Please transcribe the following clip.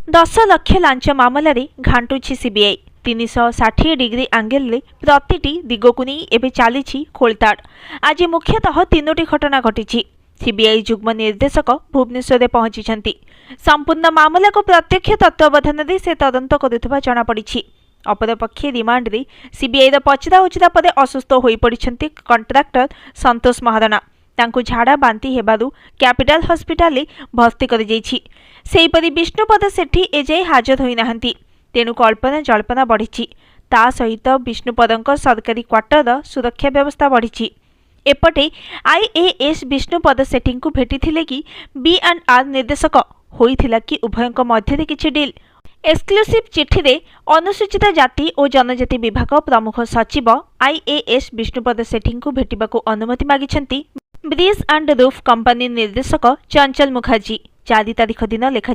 10 lakh launch मामलें घांटुछि CBI 360 degree आंगेल प्रतिटी दिगकु नहीं एबे चली खोलताड़। आज मुख्यतः 3टी घटना घटी। सीबीआई जुग्म निर्देशक भुवनेश्वर पहुंची संपूर्ण मामला को प्रत्यक्ष तत्वावधान से तदंत करुवा जमापड़ी। अपरपक्षे रिमांड रे सीबीआई पचरा उचरा पर असुस्थ हो पड़ती कंट्राक्टर संतोष महाराणा। तांकु झाड़ा बांती हेबारु कैपिटल हॉस्पिटल भर्ती कर सेहीपरि विष्णुपद सेठी एजाए हाजर होई नाहंती। तेणु कल्पना जल्पना बढ़ी। ता सहित विष्णुपदଙ୍କ सरकारी क्वार्टर सुरक्षा व्यवस्था बढ़ी। एपटे आईएएस विष्णुपद सेठी को भेटिथिले कि B&R निर्देशक होइथिला कि उभयଙ୍କ मध्य किछि डील। एक्सक्लूसिव चिठी रे अनुसूचित जाति और जनजाति विभाग प्रमुख सचिव आईएएस विष्णुपद सेठी को भेटिबाको अनुमति मागिछंती ब्रिज एंड रूफ कंपनी निर्देशक चंचल मुखर्जी। 4 तारिख दिन लेखा